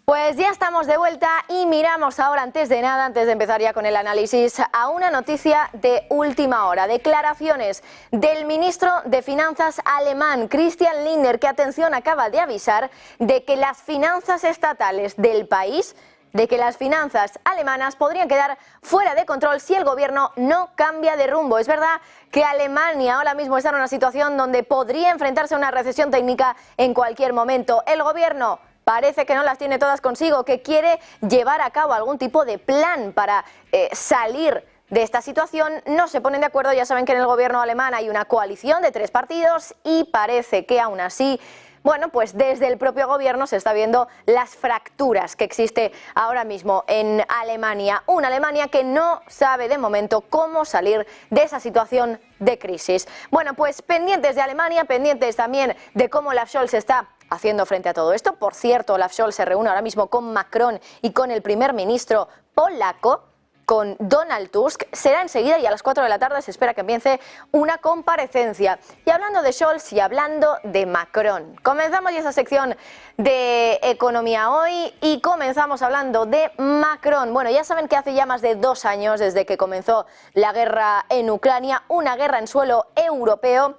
Pues ya estamos de vuelta y miramos ahora, antes de nada, antes de empezar ya con el análisis, a una noticia de última hora. Declaraciones del ministro de Finanzas alemán, Christian Lindner, que, atención, acaba de avisar de que las finanzas estatales del país, de que las finanzas alemanas podrían quedar fuera de control si el gobierno no cambia de rumbo. Es verdad que Alemania ahora mismo está en una situación donde podría enfrentarse a una recesión técnica en cualquier momento. El gobierno parece que no las tiene todas consigo, que quiere llevar a cabo algún tipo de plan para salir de esta situación. No se ponen de acuerdo. Ya saben que en el gobierno alemán hay una coalición de 3 partidos y parece que aún así, bueno, pues desde el propio gobierno se está viendo las fracturas que existe ahora mismo en Alemania. Una Alemania que no sabe de momento cómo salir de esa situación de crisis. Bueno, pues pendientes de Alemania, pendientes también de cómo Olaf Scholz está haciendo frente a todo esto. Por cierto, Olaf Scholz se reúne ahora mismo con Macron y con el primer ministro polaco, con Donald Tusk. Será enseguida y a las 4 de la tarde se espera que empiece una comparecencia. Y hablando de Scholz y hablando de Macron, comenzamos ya esa sección de economía hoy y comenzamos hablando de Macron. Bueno, ya saben que hace ya más de 2 años desde que comenzó la guerra en Ucrania, una guerra en suelo europeo.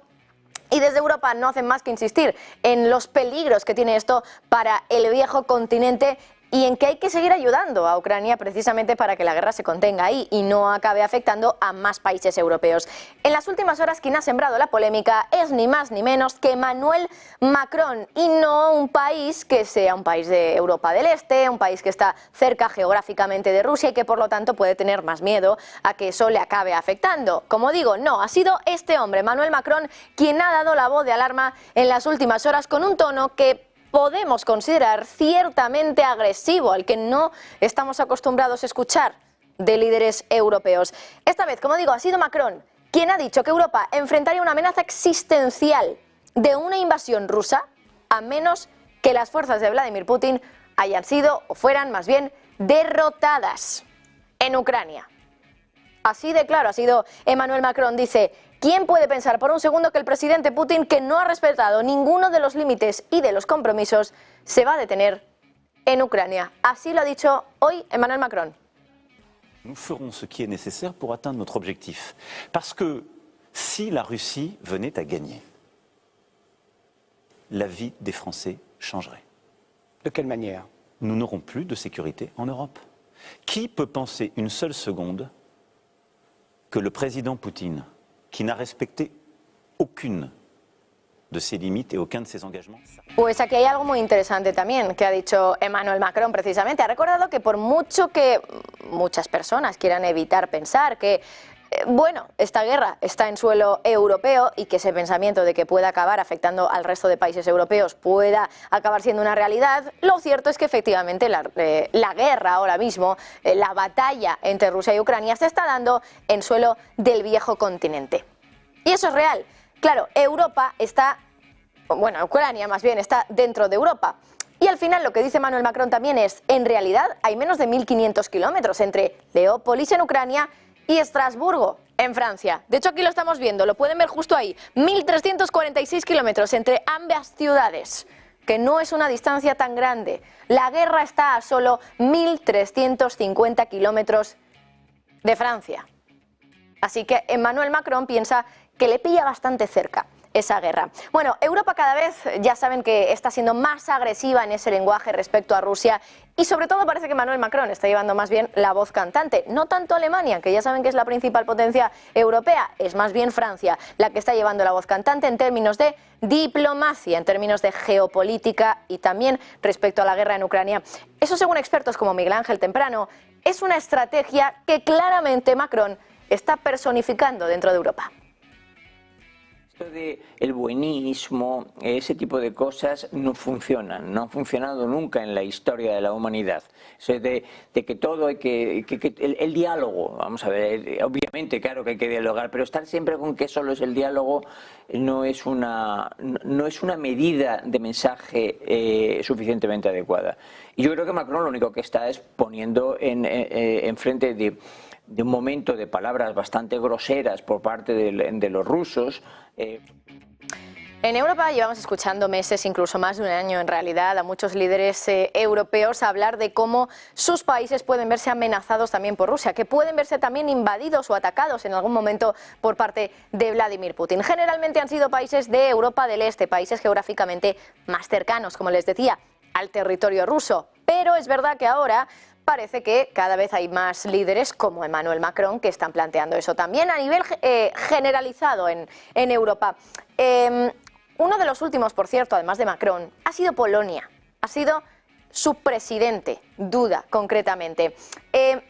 Y desde Europa no hacen más que insistir en los peligros que tiene esto para el viejo continente y en que hay que seguir ayudando a Ucrania precisamente para que la guerra se contenga ahí y no acabe afectando a más países europeos. En las últimas horas quien ha sembrado la polémica es ni más ni menos que Emmanuel Macron, y no un país que sea un país de Europa del Este, un país que está cerca geográficamente de Rusia y que por lo tanto puede tener más miedo a que eso le acabe afectando. Como digo, no, ha sido este hombre, Emmanuel Macron, quien ha dado la voz de alarma en las últimas horas con un tono que podemos considerar ciertamente agresivo, al que no estamos acostumbrados a escuchar de líderes europeos. Esta vez, como digo, ha sido Macron quien ha dicho que Europa enfrentaría una amenaza existencial de una invasión rusa a menos que las fuerzas de Vladimir Putin hayan sido, o fueran más bien, derrotadas en Ucrania. Así de claro ha sido Emmanuel Macron. Dice: ¿quién puede pensar por un segundo que el presidente Putin, que no ha respetado ninguno de los límites y de los compromisos, se va a detener en Ucrania? Así lo ha dicho hoy Emmanuel Macron. Nous ferons ce qui est nécessaire pour atteindre notre objectif. Parce que si la Russie venait à gagner, la vie des Français changerait. De quelle manière? Nous n'aurons plus de sécurité en Europe. Qui peut penser une seule seconde que le président Poutine, qui n'a respecté aucune de ses limites et aucun de ses engagements. Pues aquí hay algo muy interesante también que ha dicho Emmanuel Macron precisamente. Ha recordado que por mucho que muchas personas quieran evitar pensar que bueno, esta guerra está en suelo europeo y que ese pensamiento de que pueda acabar afectando al resto de países europeos pueda acabar siendo una realidad, lo cierto es que efectivamente la guerra ahora mismo, la batalla entre Rusia y Ucrania se está dando en suelo del viejo continente. Y eso es real. Claro, Europa está, bueno, Ucrania más bien está dentro de Europa. Y al final lo que dice Emmanuel Macron también es, en realidad hay menos de 1.500 kilómetros entre Leópolis en Ucrania y Estrasburgo en Francia. De hecho, aquí lo estamos viendo, lo pueden ver justo ahí. 1.346 kilómetros entre ambas ciudades, que no es una distancia tan grande. La guerra está a solo 1.350 kilómetros de Francia. Así que Emmanuel Macron piensa que le pilla bastante cerca esa guerra. Bueno, Europa cada vez, ya saben que está siendo más agresiva en ese lenguaje respecto a Rusia y sobre todo parece que Emmanuel Macron está llevando más bien la voz cantante. No tanto Alemania, que ya saben que es la principal potencia europea, es más bien Francia la que está llevando la voz cantante en términos de diplomacia, en términos de geopolítica y también respecto a la guerra en Ucrania. Eso, según expertos como Miguel Ángel Temprano, es una estrategia que claramente Macron está personificando dentro de Europa. De el buenismo, ese tipo de cosas no funcionan, no han funcionado nunca en la historia de la humanidad. Eso de que todo hay que el diálogo, vamos a ver, obviamente claro que hay que dialogar, pero estar siempre con que solo es el diálogo no es una medida de mensaje suficientemente adecuada. Y yo creo que Macron lo único que está es poniendo en frente de un momento de palabras bastante groseras por parte de los rusos. En Europa llevamos escuchando meses, incluso más de un año en realidad, a muchos líderes europeos hablar de cómo sus países pueden verse amenazados también por Rusia, que pueden verse también invadidos o atacados en algún momento por parte de Vladimir Putin. Generalmente han sido países de Europa del Este, países geográficamente más cercanos, como les decía, al territorio ruso. Pero es verdad que ahora parece que cada vez hay más líderes como Emmanuel Macron que están planteando eso también a nivel generalizado en Europa. Uno de los últimos, por cierto, además de Macron, ha sido Polonia, ha sido su presidente, Duda, concretamente.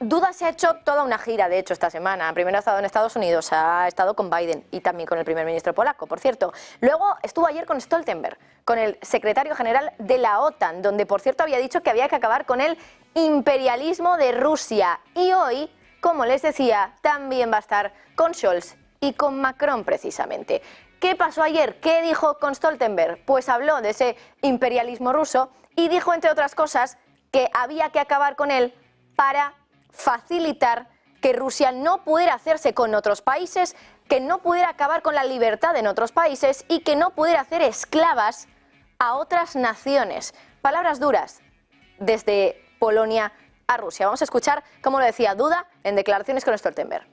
Duda se ha hecho toda una gira, de hecho, esta semana. Primero ha estado en Estados Unidos, ha estado con Biden y también con el primer ministro polaco, por cierto. Luego estuvo ayer con Stoltenberg, con el secretario general de la OTAN, donde, por cierto, había dicho que había que acabar con el imperialismo de Rusia. Y hoy, como les decía, también va a estar con Scholz y con Macron, precisamente. ¿Qué pasó ayer? ¿Qué dijo con Stoltenberg? Pues habló de ese imperialismo ruso y dijo, entre otras cosas, que había que acabar con él para facilitar que Rusia no pudiera hacerse con otros países, que no pudiera acabar con la libertad en otros países y que no pudiera hacer esclavas a otras naciones. Palabras duras desde Polonia a Rusia. Vamos a escuchar cómo lo decía Duda en declaraciones con Stoltenberg.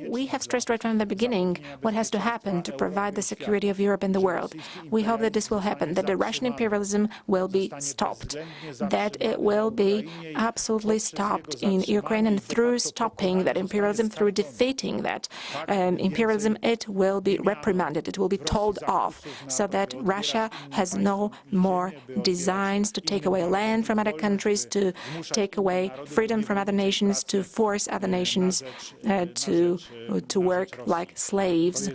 We have stressed right from the beginning what has to happen to provide the security of Europe and the world. We hope that this will happen, that the Russian imperialism will be stopped, that it will be absolutely stopped in Ukraine, and through stopping that imperialism, through defeating that imperialism, it will be reprimanded, it will be told off, so that Russia has no more designs to take away land from other countries, to take away freedom from other nations, to force other nations to work like slaves.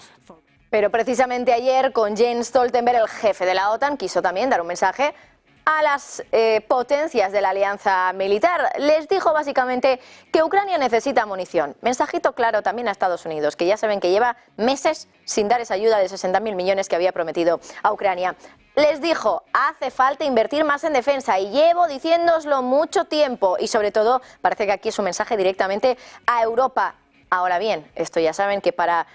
Pero precisamente ayer con Jens Stoltenberg, el jefe de la OTAN, quiso también dar un mensaje a las potencias de la alianza militar. Les dijo básicamente que Ucrania necesita munición. Mensajito claro también a Estados Unidos, que ya saben que lleva meses sin dar esa ayuda de 60.000 millones que había prometido a Ucrania. Les dijo, hace falta invertir más en defensa y llevo diciéndoslo mucho tiempo y sobre todo parece que aquí es un mensaje directamente a Europa. Ahora bien, esto ya saben que para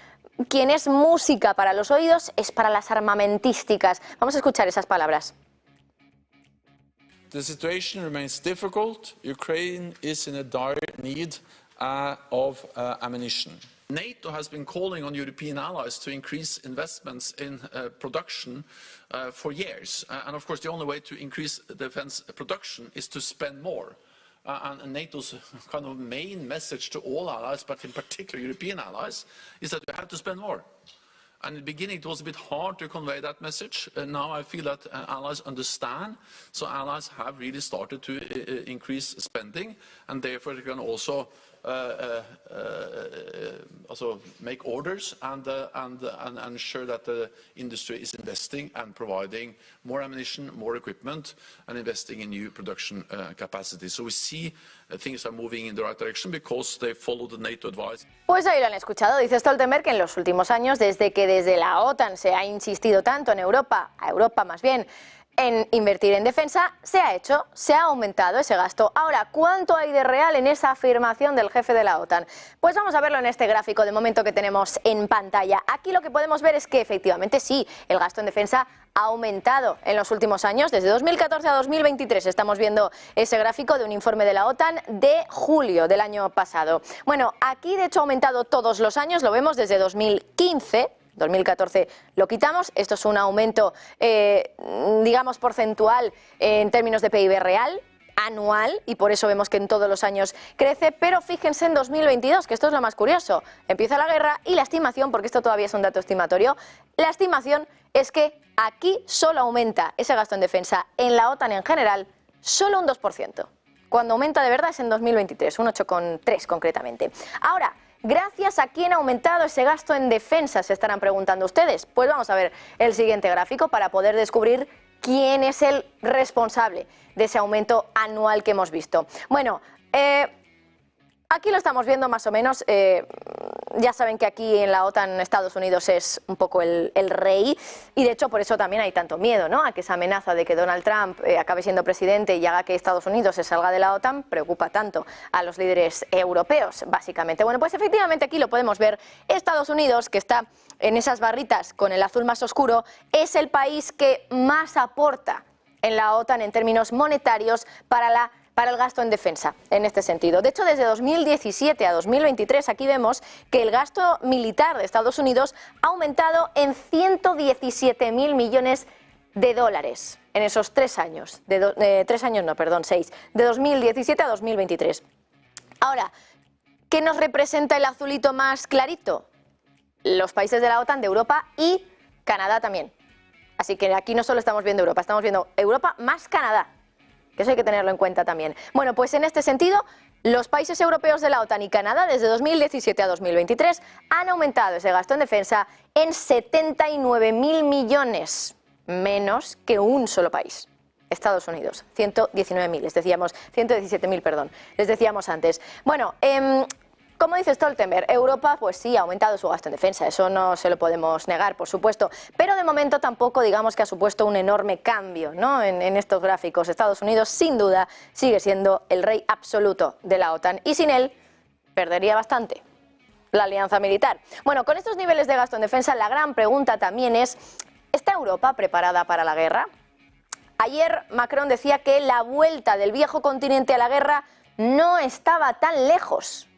quien es música para los oídos es para las armamentísticas. Vamos a escuchar esas palabras. The situation remains difficult. Ukraine is in a dire need of ammunition. NATO has been calling on European allies to increase investments in production for years. And of course, the only way to increase defense production is to spend more. And NATO's kind of main message to all allies, but in particular European allies, is that we have to spend more. And in the beginning it was a bit hard to convey that message. Now I feel that allies understand, so allies have really started to increase spending, and therefore they can also make orders and ensure that the industry is investing and providing more ammunition, more equipment, and investing in new production capacity. So we see things are moving in the right direction because they follow the NATO advice. Pues ahí lo han escuchado, dice Stoltenberg que en los últimos años, desde que desde la OTAN se ha insistido tanto en Europa, a Europa más bien, en invertir en defensa, se ha aumentado ese gasto. Ahora, ¿cuánto hay de real en esa afirmación del jefe de la OTAN? Pues vamos a verlo en este gráfico de momento que tenemos en pantalla. Aquí lo que podemos ver es que efectivamente sí, el gasto en defensa ha aumentado en los últimos años, desde 2014 a 2023. Estamos viendo ese gráfico de un informe de la OTAN de julio del año pasado. Bueno, aquí de hecho ha aumentado todos los años, lo vemos desde 2015. 2014 lo quitamos, esto es un aumento, digamos, porcentual en términos de PIB real, anual, y por eso vemos que en todos los años crece, pero fíjense en 2022, que esto es lo más curioso, empieza la guerra y la estimación, porque esto todavía es un dato estimatorio, la estimación es que aquí solo aumenta ese gasto en defensa en la OTAN en general, solo un 2%. Cuando aumenta de verdad es en 2023, un 8,3 concretamente. Ahora, ¿gracias a quién ha aumentado ese gasto en defensa? Se estarán preguntando ustedes. Pues vamos a ver el siguiente gráfico para poder descubrir quién es el responsable de ese aumento anual que hemos visto. Bueno, aquí lo estamos viendo más o menos Ya saben que aquí en la OTAN Estados Unidos es un poco el rey y de hecho por eso también hay tanto miedo, ¿no? A que esa amenaza de que Donald Trump acabe siendo presidente y haga que Estados Unidos se salga de la OTAN preocupa tanto a los líderes europeos, básicamente. Bueno, pues efectivamente aquí lo podemos ver. Estados Unidos, que está en esas barritas con el azul más oscuro, es el país que más aporta en la OTAN en términos monetarios para el gasto en defensa, en este sentido. De hecho, desde 2017 a 2023, aquí vemos que el gasto militar de Estados Unidos ha aumentado en 117.000 millones de dólares en esos 3 años. 6, de 2017 a 2023. Ahora, ¿qué nos representa el azulito más clarito? Los países de la OTAN, de Europa y Canadá también. Así que aquí no solo estamos viendo Europa, estamos viendo Europa más Canadá, que eso hay que tenerlo en cuenta también. Bueno, pues en este sentido, los países europeos de la OTAN y Canadá desde 2017 a 2023 han aumentado ese gasto en defensa en 79.000 millones, menos que un solo país. Estados Unidos, 119.000, les decíamos, 117.000, perdón, les decíamos antes. Bueno, como dice Stoltenberg, Europa pues sí ha aumentado su gasto en defensa, eso no se lo podemos negar, por supuesto, pero de momento tampoco digamos que ha supuesto un enorme cambio, ¿no? en estos gráficos. Estados Unidos sin duda sigue siendo el rey absoluto de la OTAN y sin él perdería bastante la alianza militar. Bueno, con estos niveles de gasto en defensa la gran pregunta también es, ¿está Europa preparada para la guerra? Ayer Macron decía que la vuelta del viejo continente a la guerra no estaba tan lejos.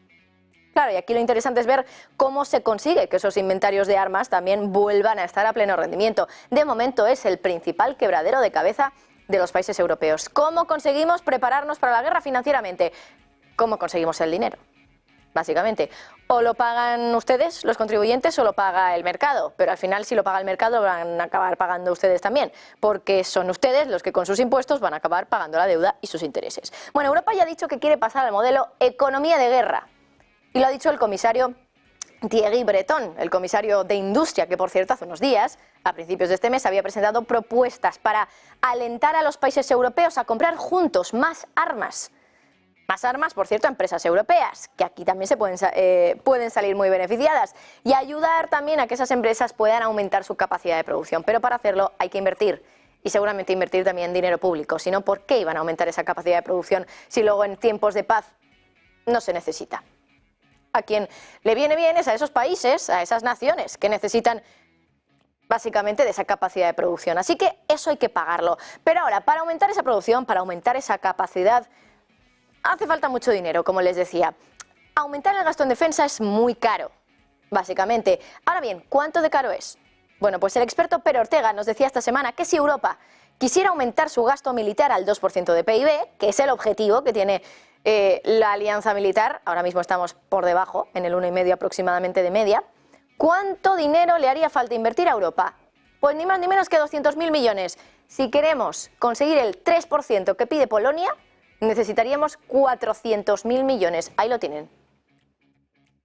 Claro, y aquí lo interesante es ver cómo se consigue que esos inventarios de armas también vuelvan a estar a pleno rendimiento. De momento es el principal quebradero de cabeza de los países europeos. ¿Cómo conseguimos prepararnos para la guerra financieramente? ¿Cómo conseguimos el dinero? Básicamente, o lo pagan ustedes, los contribuyentes, o lo paga el mercado. Pero al final, si lo paga el mercado, lo van a acabar pagando ustedes también, porque son ustedes los que con sus impuestos van a acabar pagando la deuda y sus intereses. Bueno, Europa ya ha dicho que quiere pasar al modelo economía de guerra. Y lo ha dicho el comisario Thierry Breton, el comisario de Industria, que por cierto hace unos días, a principios de este mes, había presentado propuestas para alentar a los países europeos a comprar juntos más armas. Más armas, por cierto, a empresas europeas, que aquí también se pueden salir muy beneficiadas. Y ayudar también a que esas empresas puedan aumentar su capacidad de producción. Pero para hacerlo hay que invertir. Y seguramente invertir también dinero público. Si no, ¿por qué iban a aumentar esa capacidad de producción si luego en tiempos de paz no se necesita? A quien le viene bien es a esos países, a esas naciones que necesitan básicamente de esa capacidad de producción. Así que eso hay que pagarlo. Pero ahora, para aumentar esa producción, para aumentar esa capacidad, hace falta mucho dinero, como les decía. Aumentar el gasto en defensa es muy caro, básicamente. Ahora bien, ¿cuánto de caro es? Bueno, pues el experto Pere Ortega nos decía esta semana que si Europa quisiera aumentar su gasto militar al 2% de PIB, que es el objetivo que tiene la alianza militar, ahora mismo estamos por debajo, en el 1,5 aproximadamente de media, ¿cuánto dinero le haría falta invertir a Europa? Pues ni más ni menos que 200.000 millones. Si queremos conseguir el 3% que pide Polonia, necesitaríamos 400.000 millones. Ahí lo tienen.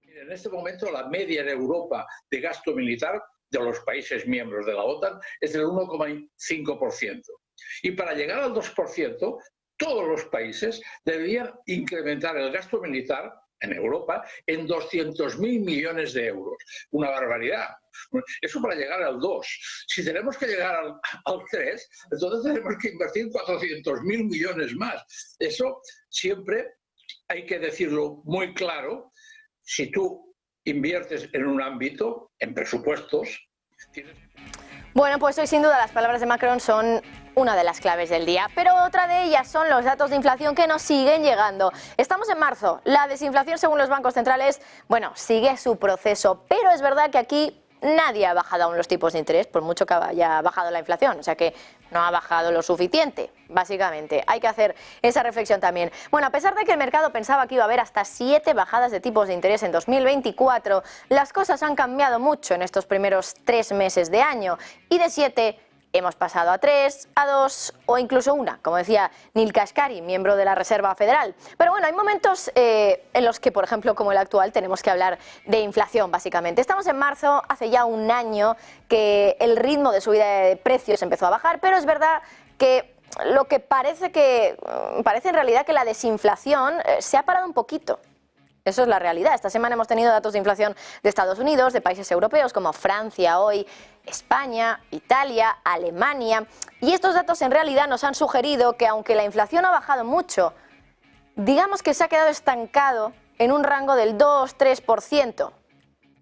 En este momento la media en Europa de gasto militar de los países miembros de la OTAN es del 1,5%. Y para llegar al 2%, todos los países deberían incrementar el gasto militar en Europa en 200.000 millones de euros. Una barbaridad. Eso para llegar al 2. Si tenemos que llegar al 3, entonces tenemos que invertir 400.000 millones más. Eso siempre hay que decirlo muy claro. Si tú inviertes en un ámbito, en presupuestos, tienes... Bueno, pues hoy sin duda las palabras de Macron son una de las claves del día, pero otra de ellas son los datos de inflación que nos siguen llegando. Estamos en marzo, la desinflación según los bancos centrales, bueno, sigue su proceso, pero es verdad que aquí nadie ha bajado aún los tipos de interés, por mucho que haya bajado la inflación, o sea que no ha bajado lo suficiente, básicamente. Hay que hacer esa reflexión también. Bueno, a pesar de que el mercado pensaba que iba a haber hasta 7 bajadas de tipos de interés en 2024, las cosas han cambiado mucho en estos primeros 3 meses de año y de 7 hemos pasado a 3, a 2 o incluso 1, como decía Neel Kashkari, miembro de la Reserva Federal. Pero bueno, hay momentos en los que, por ejemplo, como el actual, tenemos que hablar de inflación, básicamente. Estamos en marzo, hace ya un año que el ritmo de subida de precios empezó a bajar, pero es verdad que lo que parece en realidad que la desinflación se ha parado un poquito. Eso es la realidad. Esta semana hemos tenido datos de inflación de Estados Unidos, de países europeos como Francia hoy, España, Italia, Alemania. Y estos datos en realidad nos han sugerido que aunque la inflación ha bajado mucho, digamos que se ha quedado estancado en un rango del 2-3%.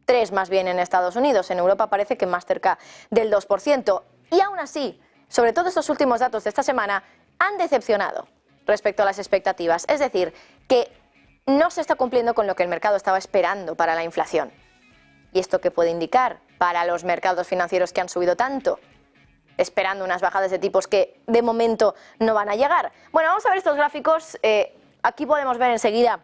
3 más bien en Estados Unidos. En Europa parece que más cerca del 2%. Y aún así, sobre todo estos últimos datos de esta semana, han decepcionado respecto a las expectativas. Es decir, que no se está cumpliendo con lo que el mercado estaba esperando para la inflación. ¿Y esto qué puede indicar para los mercados financieros que han subido tanto, esperando unas bajadas de tipos que de momento no van a llegar? Bueno, vamos a ver estos gráficos. Aquí podemos ver enseguida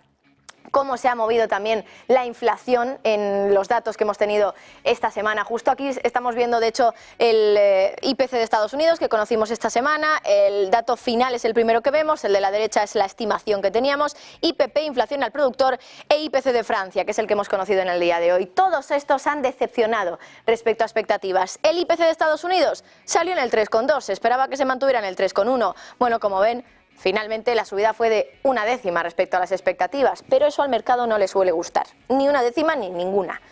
cómo se ha movido también la inflación en los datos que hemos tenido esta semana. Justo aquí estamos viendo, de hecho, el IPC de Estados Unidos, que conocimos esta semana. El dato final es el primero que vemos, el de la derecha es la estimación que teníamos. IPP, inflación al productor, e IPC de Francia, que es el que hemos conocido en el día de hoy. Todos estos han decepcionado respecto a expectativas. El IPC de Estados Unidos salió en el 3,2, se esperaba que se mantuviera en el 3,1. Bueno, como ven, finalmente la subida fue de 1/10 respecto a las expectativas, pero eso al mercado no le suele gustar, ni 1/10 ni ninguna.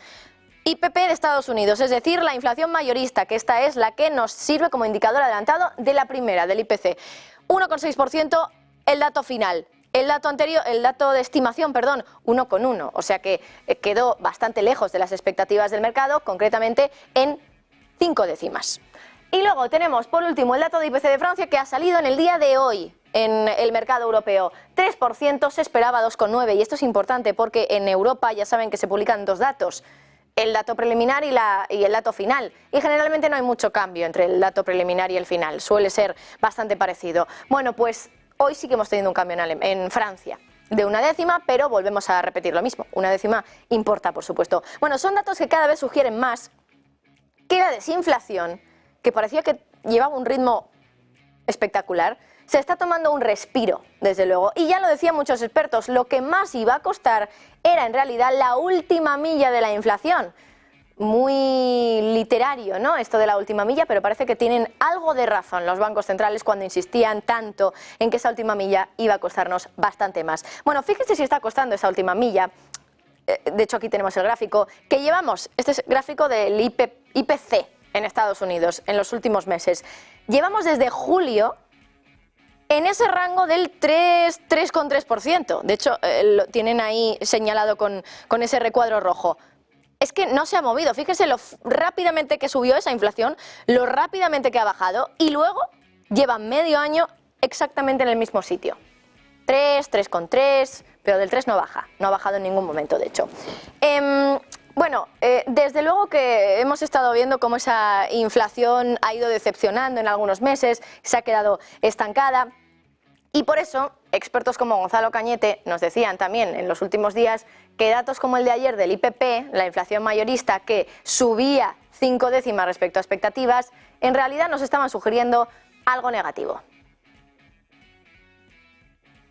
IPP de Estados Unidos, es decir, la inflación mayorista, que esta es la que nos sirve como indicador adelantado de la primera, del IPC. 1,6% el dato final. El dato anterior, el dato de estimación, perdón, 1,1, o sea que quedó bastante lejos de las expectativas del mercado, concretamente en 5 décimas. Y luego tenemos, por último, el dato de IPC de Francia, que ha salido en el día de hoy en el mercado europeo. 3%, se esperaba 2,9, y esto es importante porque en Europa ya saben que se publican dos datos, el dato preliminar y el dato final, y generalmente no hay mucho cambio entre el dato preliminar y el final, suele ser bastante parecido. Bueno, pues hoy sí que hemos tenido un cambio en Francia, de 1/10, pero volvemos a repetir lo mismo, 1/10 importa, por supuesto. Bueno, son datos que cada vez sugieren más que la desinflación, que parecía que llevaba un ritmo espectacular, se está tomando un respiro, desde luego. Y ya lo decían muchos expertos, lo que más iba a costar era en realidad la última milla de la inflación. Muy literario, ¿no?, esto de la última milla, pero parece que tienen algo de razón los bancos centrales cuando insistían tanto en que esa última milla iba a costarnos bastante más. Bueno, fíjense si está costando esa última milla. De hecho, aquí tenemos el gráfico que llevamos. Este es el gráfico del IPC en Estados Unidos en los últimos meses. Llevamos desde julio en ese rango del 3,3%. De hecho, lo tienen ahí señalado con ese recuadro rojo. Es que no se ha movido. Fíjense lo rápidamente que subió esa inflación, lo rápidamente que ha bajado, y luego lleva medio año exactamente en el mismo sitio. 3,3, pero del 3 no baja. No ha bajado en ningún momento, de hecho. Bueno, desde luego que hemos estado viendo cómo esa inflación ha ido decepcionando en algunos meses, se ha quedado estancada. Y por eso, expertos como Gonzalo Cañete nos decían también en los últimos días que datos como el de ayer del IPP, la inflación mayorista, que subía 5 décimas respecto a expectativas, en realidad nos estaban sugiriendo algo negativo.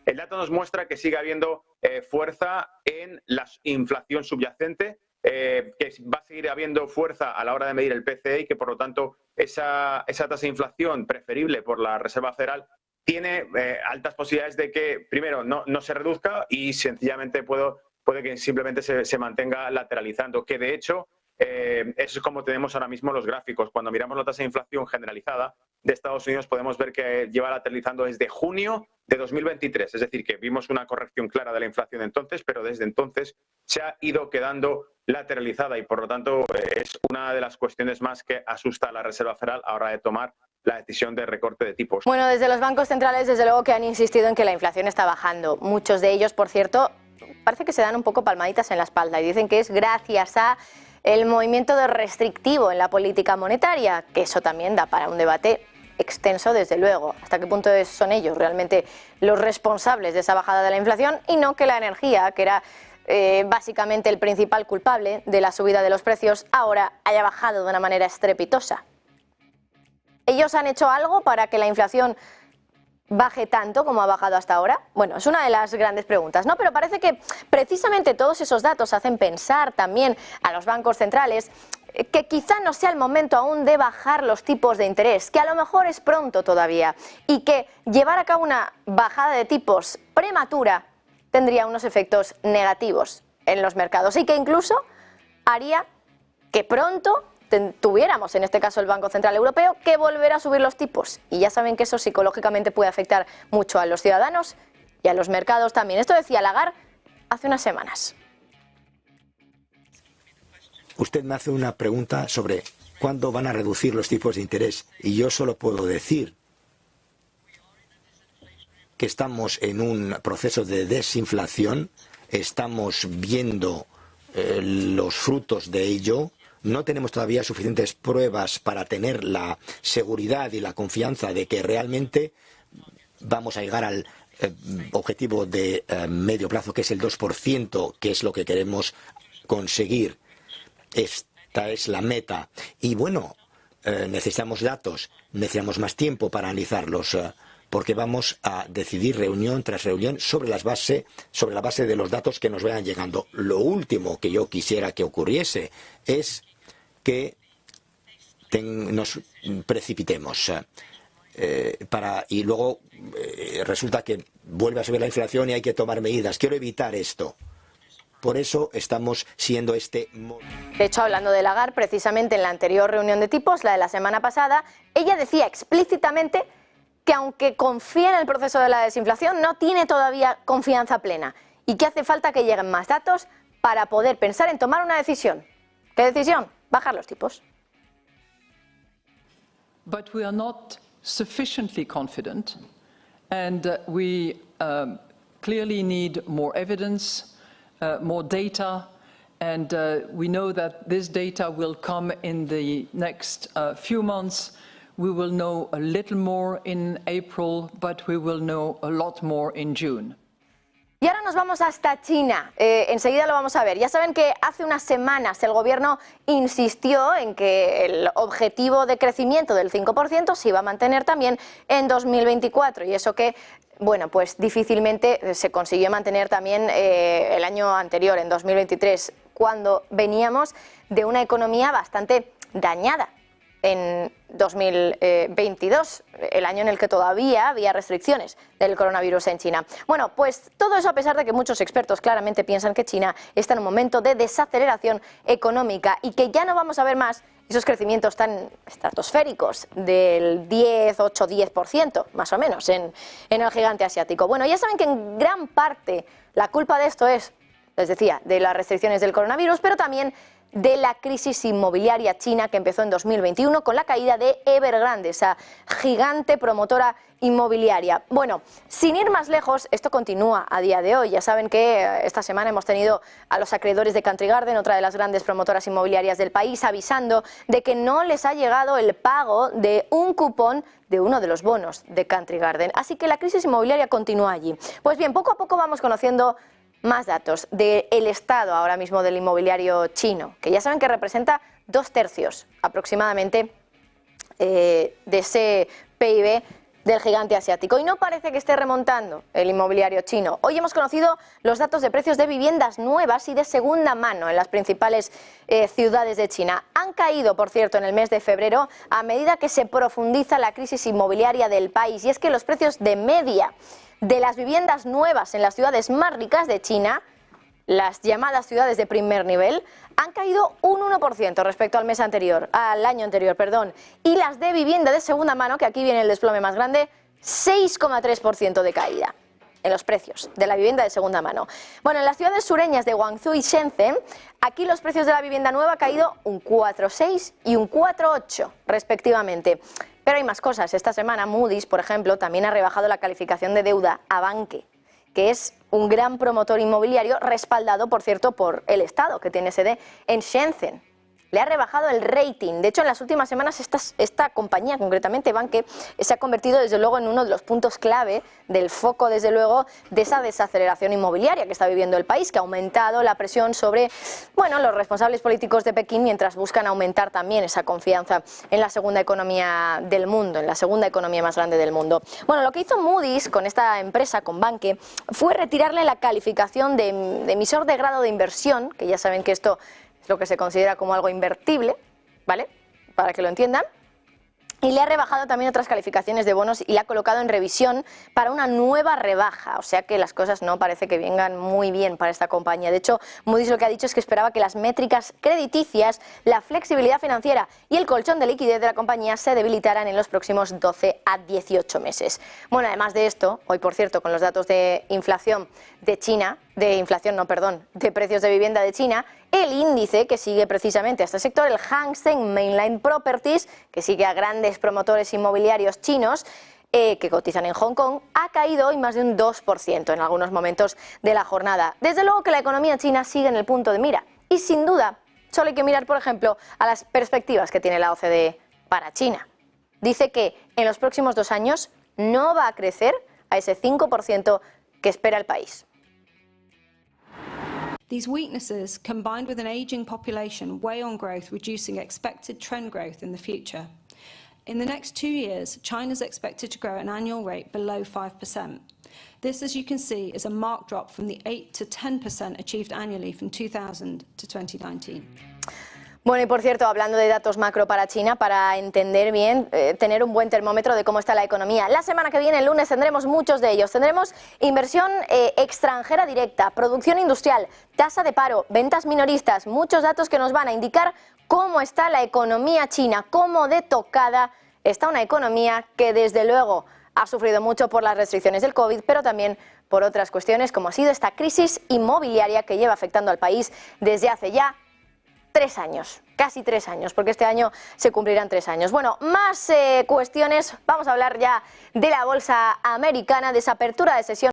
El dato nos muestra que sigue habiendo fuerza en la inflación subyacente, que va a seguir habiendo fuerza a la hora de medir el PCE y que, por lo tanto, esa tasa de inflación preferible por la Reserva Federal tiene altas posibilidades de que, primero, no se reduzca y sencillamente puede que simplemente se mantenga lateralizando, que de hecho eso es como tenemos ahora mismo los gráficos. Cuando miramos la tasa de inflación generalizada de Estados Unidos podemos ver que lleva lateralizando desde junio de 2023, es decir, que vimos una corrección clara de la inflación entonces, pero desde entonces se ha ido quedando lateralizada y, por lo tanto, es una de las cuestiones más que asusta a la Reserva Federal a la hora de tomar la decisión de recorte de tipos. Bueno, desde los bancos centrales, desde luego que han insistido en que la inflación está bajando. Muchos de ellos, por cierto, parece que se dan un poco palmaditas en la espalda y dicen que es gracias a el movimiento restrictivo en la política monetaria, que eso también da para un debate extenso, desde luego. ¿Hasta qué punto son ellos realmente los responsables de esa bajada de la inflación y no que la energía, que era básicamente el principal culpable de la subida de los precios, ahora haya bajado de una manera estrepitosa? ¿Ellos han hecho algo para que la inflación baje tanto como ha bajado hasta ahora? Bueno, es una de las grandes preguntas, ¿no? Pero parece que precisamente todos esos datos hacen pensar también a los bancos centrales que quizá no sea el momento aún de bajar los tipos de interés, que a lo mejor es pronto todavía, y que llevar a cabo una bajada de tipos prematura tendría unos efectos negativos en los mercados y que incluso haría que pronto tuviéramos, en este caso el Banco Central Europeo, que volver a subir los tipos. Y ya saben que eso psicológicamente puede afectar mucho a los ciudadanos y a los mercados también. Esto decía Lagarde hace unas semanas. Usted me hace una pregunta sobre cuándo van a reducir los tipos de interés y yo solo puedo decir que estamos en un proceso de desinflación, estamos viendo los frutos de ello, no tenemos todavía suficientes pruebas para tener la seguridad y la confianza de que realmente vamos a llegar al objetivo de medio plazo, que es el 2%, que es lo que queremos conseguir. Esta es la meta. Y bueno, necesitamos datos, necesitamos más tiempo para analizarlos, porque vamos a decidir reunión tras reunión sobre la base de los datos que nos vayan llegando. Lo último que yo quisiera que ocurriese es que nos precipitemos y luego resulta que vuelve a subir la inflación y hay que tomar medidas. Quiero evitar esto. Por eso estamos siendo De hecho, hablando de Lagarde, precisamente en la anterior reunión de tipos, la de la semana pasada, ella decía explícitamente que aunque confía en el proceso de la desinflación, no tiene todavía confianza plena y que hace falta que lleguen más datos para poder pensar en tomar una decisión. ¿Qué decisión? Bajar los tipos. But we are not sufficiently confident, and we clearly need more evidence, more data, and we know that this data will come in the next few months. We will know a little more in April, but we will know a lot more in June. Y ahora nos vamos hasta China, enseguida lo vamos a ver. Ya saben que hace unas semanas el gobierno insistió en que el objetivo de crecimiento del 5% se iba a mantener también en 2024 y eso que, bueno, pues difícilmente se consiguió mantener también el año anterior, en 2023, cuando veníamos de una economía bastante dañada. En 2022, el año en el que todavía había restricciones del coronavirus en China. Bueno, pues todo eso a pesar de que muchos expertos claramente piensan que China está en un momento de desaceleración económica y que ya no vamos a ver más esos crecimientos tan estratosféricos del 8-10% más o menos en el gigante asiático. Bueno, ya saben que en gran parte la culpa de esto es, les decía, de las restricciones del coronavirus, pero también de la crisis inmobiliaria china que empezó en 2021 con la caída de Evergrande, esa gigante promotora inmobiliaria. Bueno, sin ir más lejos, esto continúa a día de hoy. Ya saben que esta semana hemos tenido a los acreedores de Country Garden, otra de las grandes promotoras inmobiliarias del país, avisando de que no les ha llegado el pago de un cupón de uno de los bonos de Country Garden. Así que la crisis inmobiliaria continúa allí. Pues bien, poco a poco vamos conociendo más datos del estado ahora mismo del inmobiliario chino, que ya saben que representa 2/3 aproximadamente de ese PIB del gigante asiático. Y no parece que esté remontando el inmobiliario chino. Hoy hemos conocido los datos de precios de viviendas nuevas y de segunda mano en las principales ciudades de China. Han caído, por cierto, en el mes de febrero a medida que se profundiza la crisis inmobiliaria del país. Y es que los precios de media de las viviendas nuevas en las ciudades más ricas de China, las llamadas ciudades de primer nivel, han caído un 1% respecto al año anterior, y las de vivienda de segunda mano, que aquí viene el desplome más grande, 6,3% de caída en los precios de la vivienda de segunda mano. Bueno, en las ciudades sureñas de Guangzhou y Shenzhen, aquí los precios de la vivienda nueva han caído un 4,6 y un 4,8 respectivamente. Pero hay más cosas. Esta semana Moody's, por ejemplo, también ha rebajado la calificación de deuda a Vanke, que es un gran promotor inmobiliario respaldado, por cierto, por el Estado, que tiene sede en Shenzhen. Le ha rebajado el rating. De hecho, en las últimas semanas esta compañía, concretamente Vanke, se ha convertido desde luego en uno de los puntos clave del foco, desde luego, de esa desaceleración inmobiliaria que está viviendo el país, que ha aumentado la presión sobre, bueno, los responsables políticos de Pekín mientras buscan aumentar también esa confianza en la segunda economía del mundo, en la segunda economía más grande del mundo. Bueno, lo que hizo Moody's con esta empresa, con Vanke, fue retirarle la calificación de emisor de grado de inversión, que ya saben que esto es lo que se considera como algo invertible, ¿vale? Para que lo entiendan. Y le ha rebajado también otras calificaciones de bonos y le ha colocado en revisión para una nueva rebaja. O sea que las cosas no parece que vengan muy bien para esta compañía. De hecho, Moody's lo que ha dicho es que esperaba que las métricas crediticias, la flexibilidad financiera y el colchón de liquidez de la compañía se debilitaran en los próximos 12 a 18 meses. Bueno, además de esto, hoy por cierto, con los datos de inflación de China, de precios de vivienda de China, el índice que sigue precisamente a este sector, el Hang Seng Mainland Properties, que sigue a grandes promotores inmobiliarios chinos que cotizan en Hong Kong, ha caído hoy más de un 2% en algunos momentos de la jornada. Desde luego que la economía china sigue en el punto de mira y sin duda solo hay que mirar, por ejemplo, a las perspectivas que tiene la OCDE para China. Dice que en los próximos 2 años no va a crecer a ese 5% que espera el país. These weaknesses, combined with an ageing population, weigh on growth, reducing expected trend growth in the future. In the next 2 years, China is expected to grow at an annual rate below 5%. This, as you can see, is a marked drop from the 8 to 10% achieved annually from 2000 to 2019. Bueno, y por cierto, hablando de datos macro para China, para entender bien, tener un buen termómetro de cómo está la economía. La semana que viene, el lunes, tendremos muchos de ellos. Tendremos inversión extranjera directa, producción industrial, tasa de paro, ventas minoristas, muchos datos que nos van a indicar cómo está la economía china, cómo de tocada está una economía que desde luego ha sufrido mucho por las restricciones del COVID, pero también por otras cuestiones como ha sido esta crisis inmobiliaria que lleva afectando al país desde hace ya 3 años, casi 3 años, porque este año se cumplirán 3 años. Bueno, más cuestiones, vamos a hablar ya de la bolsa americana, de esa apertura de sesión.